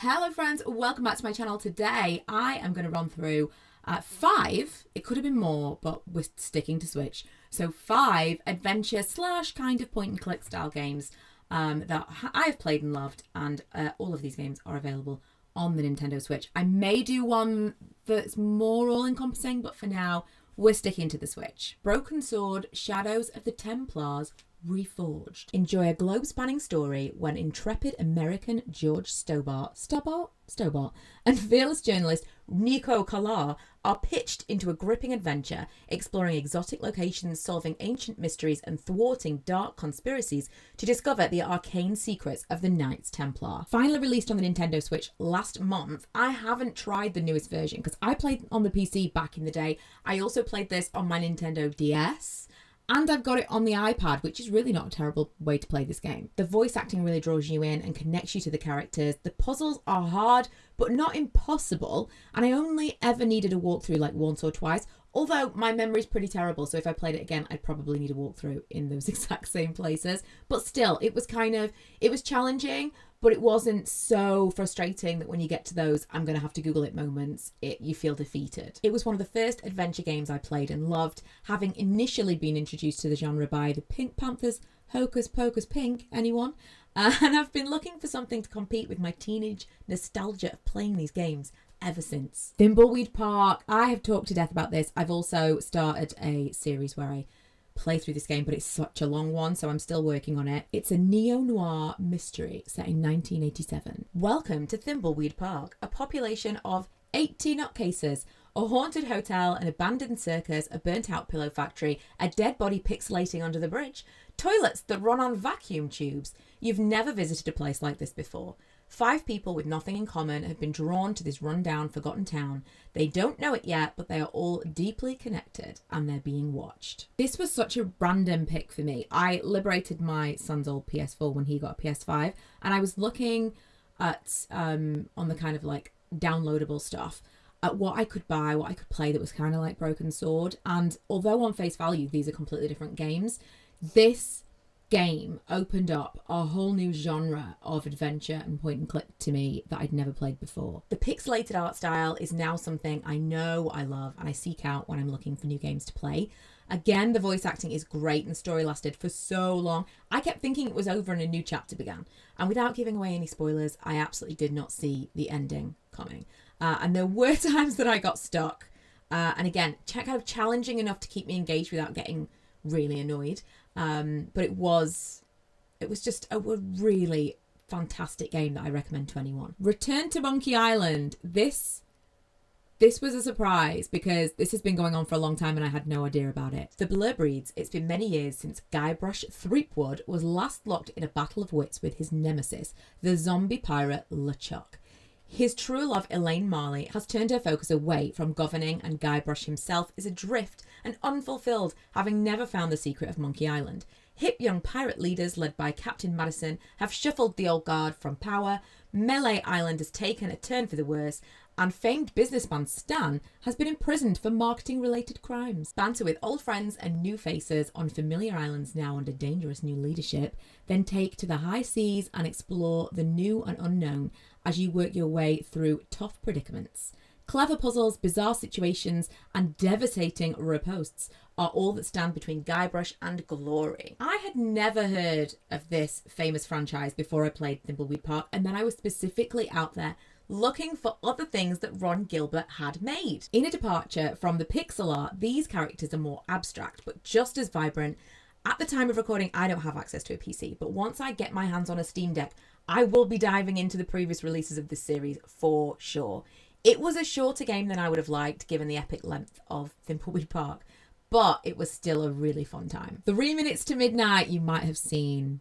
Hello friends, welcome back to my channel. Today I am going to run through 5, it could have been more, but we're sticking to Switch. So 5 adventure slash kind of point and click style games that I have played and loved, and all of these games are available on the Nintendo Switch. I may do one that's more all-encompassing, but for now we're sticking to the Switch. Broken Sword, Shadows of the Templars, Reforged. Enjoy a globe-spanning story when intrepid American George Stobbart and fearless journalist Nico Collard are pitched into a gripping adventure, exploring exotic locations, solving ancient mysteries, and thwarting dark conspiracies to discover the arcane secrets of the Knights Templar. Finally released on the Nintendo Switch last month, I haven't tried the newest version because I played on the PC back in the day. I also played this on my Nintendo DS. And I've got it on the iPad, which is really not a terrible way to play this game. The voice acting really draws you in and connects you to the characters. The puzzles are hard, but not impossible. And I only ever needed a walkthrough like once or twice. Although my memory's pretty terrible, so if I played it again, I'd probably need a walkthrough in those exact same places. But still, it was challenging, but it wasn't so frustrating that when you get to those I'm going to have to Google it moments, you feel defeated. It was one of the first adventure games I played and loved, having initially been introduced to the genre by the Pink Panthers' Hocus Pocus Pink, anyone? And I've been looking for something to compete with my teenage nostalgia of playing these games ever since. Thimbleweed Park, I have talked to death about this. I've also started a series where I play through this game, but it's such a long one, so I'm still working on it. It's a neo-noir mystery set in 1987. Welcome to Thimbleweed Park, a population of 80 nutcases, a haunted hotel, an abandoned circus, a burnt-out pillow factory, a dead body pixelating under the bridge, toilets that run on vacuum tubes. You've never visited a place like this before. 5 people with nothing in common have been drawn to this run-down, forgotten town. They don't know it yet, but they are all deeply connected, and they're being watched. This was such a random pick for me. I liberated my son's old PS4 when he got a PS5, and I was looking at, on the kind of like downloadable stuff, at what I could buy, what I could play that was kind of like Broken Sword. And although on face value, these are completely different games, this game opened up a whole new genre of adventure and point and click to me that I'd never played before. The pixelated art style is now something I know I love and I seek out when I'm looking for new games to play. Again, the voice acting is great and the story lasted for so long. I kept thinking it was over and a new chapter began. And without giving away any spoilers, I absolutely did not see the ending coming. And there were times that I got stuck. And again, kind of challenging enough to keep me engaged without getting really annoyed. But it was just a really fantastic game that I recommend to anyone. Return to Monkey Island. This was a surprise because this has been going on for a long time and I had no idea about it. The blurb reads, it's been many years since Guybrush Threepwood was last locked in a battle of wits with his nemesis, the zombie pirate LeChuck. His true love, Elaine Marley, has turned her focus away from governing, and Guybrush himself is adrift and unfulfilled, having never found the secret of Monkey Island. Hip young pirate leaders led by Captain Madison have shuffled the old guard from power, Melee Island has taken a turn for the worse, and famed businessman Stan has been imprisoned for marketing-related crimes. Banter with old friends and new faces on familiar islands now under dangerous new leadership, then take to the high seas and explore the new and unknown as you work your way through tough predicaments. Clever puzzles, bizarre situations, and devastating ripostes are all that stand between Guybrush and glory. I had never heard of this famous franchise before I played Thimbleweed Park, and then I was specifically out there looking for other things that Ron Gilbert had made. In a departure from the pixel art, these characters are more abstract, but just as vibrant. At the time of recording, I don't have access to a PC, but once I get my hands on a Steam Deck, I will be diving into the previous releases of this series for sure. It was a shorter game than I would have liked, given the epic length of Thimbleweed Park, but it was still a really fun time. 3 minutes to midnight, you might have seen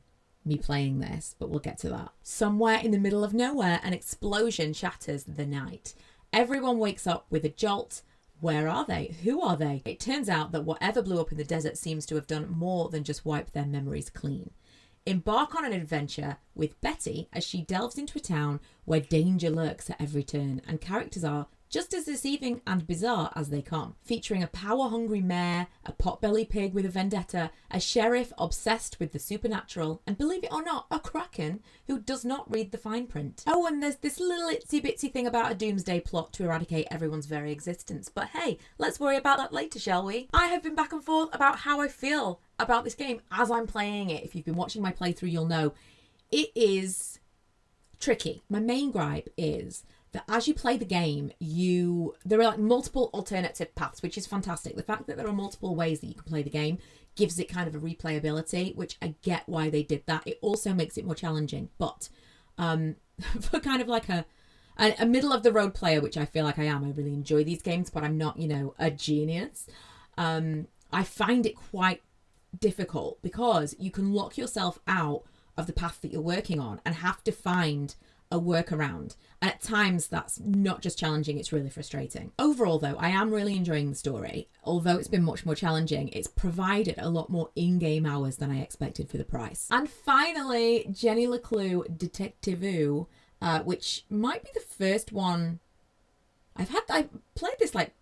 me playing this, but we'll get to that. Somewhere in the middle of nowhere, an explosion shatters the night. Everyone wakes up with a jolt. Where are they? Who are they? It turns out that whatever blew up in the desert seems to have done more than just wipe their memories clean. Embark on an adventure with Betty as she delves into a town where danger lurks at every turn, and characters are just as deceiving and bizarre as they come, featuring a power-hungry mayor, a potbelly pig with a vendetta, a sheriff obsessed with the supernatural, and believe it or not, a kraken who does not read the fine print. Oh, and there's this little itsy-bitsy thing about a doomsday plot to eradicate everyone's very existence. But hey, let's worry about that later, shall we? I have been back and forth about how I feel about this game as I'm playing it. If you've been watching my playthrough, you'll know it is tricky. My main gripe is that as you play the game, there are like multiple alternative paths, which is fantastic. The fact that there are multiple ways that you can play the game gives it kind of a replayability, which I get why they did that. It also makes it more challenging. But for kind of like a middle of the road player, which I feel like I am, I really enjoy these games, but I'm not, a genius. I find it quite difficult because you can lock yourself out of the path that you're working on and have to find a workaround. And at times that's not just challenging, it's really frustrating. Overall though, I am really enjoying the story. Although it's been much more challenging, it's provided a lot more in-game hours than I expected for the price. And finally, Jenny LeClue Detectiv, which might be the first one I played this like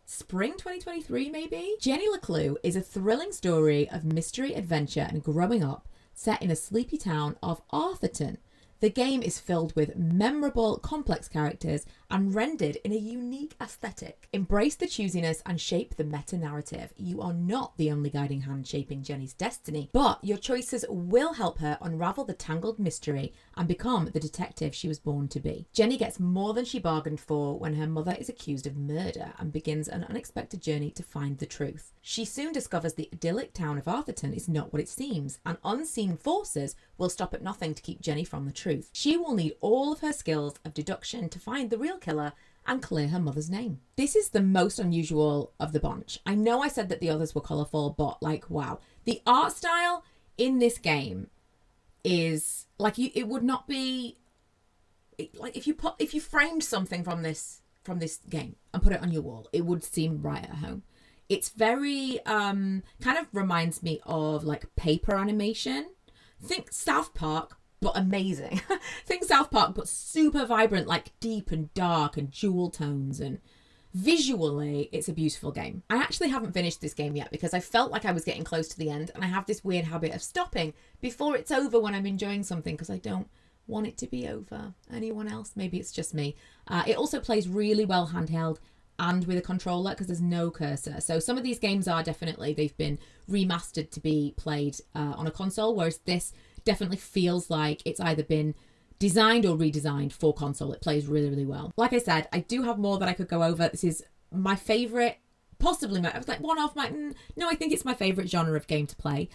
spring 2023 maybe. Jenny LeClue is a thrilling story of mystery, adventure and growing up set in a sleepy town of Arthurton. The game is filled with memorable, complex characters and rendered in a unique aesthetic. Embrace the choosiness and shape the meta-narrative. You are not the only guiding hand shaping Jenny's destiny, but your choices will help her unravel the tangled mystery and become the detective she was born to be. Jenny gets more than she bargained for when her mother is accused of murder and begins an unexpected journey to find the truth. She soon discovers the idyllic town of Arthurton is not what it seems, and unseen forces will stop at nothing to keep Jenny from the truth. She will need all of her skills of deduction to find the real killer and clear her mother's name. This is the most unusual of the bunch. I know I said that the others were colourful, but like, wow. The art style in this game is like, it would not be like if you framed something from this game and put it on your wall, it would seem right at home. It's very kind of reminds me of like paper animation. Think South Park, but amazing. Think South Park, but super vibrant, like deep and dark and jewel tones, and visually it's a beautiful game. I actually haven't finished this game yet because I felt like I was getting close to the end, and I have this weird habit of stopping before it's over when I'm enjoying something because I don't want it to be over. Anyone else? Maybe it's just me. It also plays really well handheld and with a controller because there's no cursor. So some of these games are definitely, they've been remastered to be played on a console, whereas this definitely feels like it's either been designed or redesigned for console. It plays really, really well. Like I said, I do have more that I could go over. This is my favourite, possibly I was like one of my, no, I think it's my favourite genre of game to play.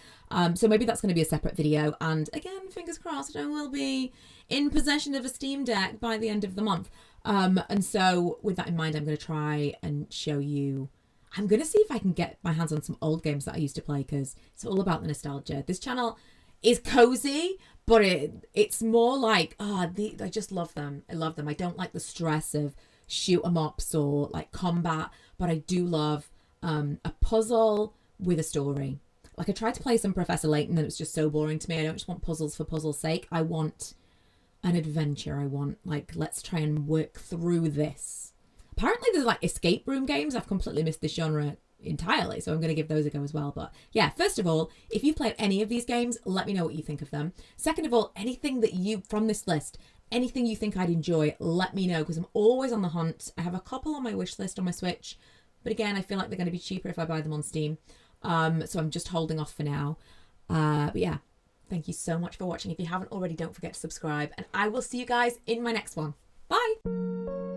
So maybe that's going to be a separate video. And again, fingers crossed, I will be in possession of a Steam Deck by the end of the month. And so with that in mind, I'm going to try and show you, I'm going to see if I can get my hands on some old games that I used to play because it's all about the nostalgia. This channel is cozy, but it's more like, I just love them. I love them. I don't like the stress of shoot 'em ups or like combat, but I do love a puzzle with a story. Like I tried to play some Professor Layton and it was just so boring to me. I don't just want puzzles for puzzle's sake. I want an adventure. I want like, let's try and work through this. Apparently there's like escape room games. I've completely missed this genre entirely, so I'm going to give those a go as well. But yeah, first of all, if you've played any of these games, let me know what you think of them. Second of all, anything that you from this list, anything you think I'd enjoy, let me know because I'm always on the hunt. I have a couple on my wish list on my Switch, but again, I feel like they're going to be cheaper if I buy them on Steam, so I'm just holding off for now. But yeah, thank you so much for watching. If you haven't already, don't forget to subscribe, and I will see you guys in my next one. Bye.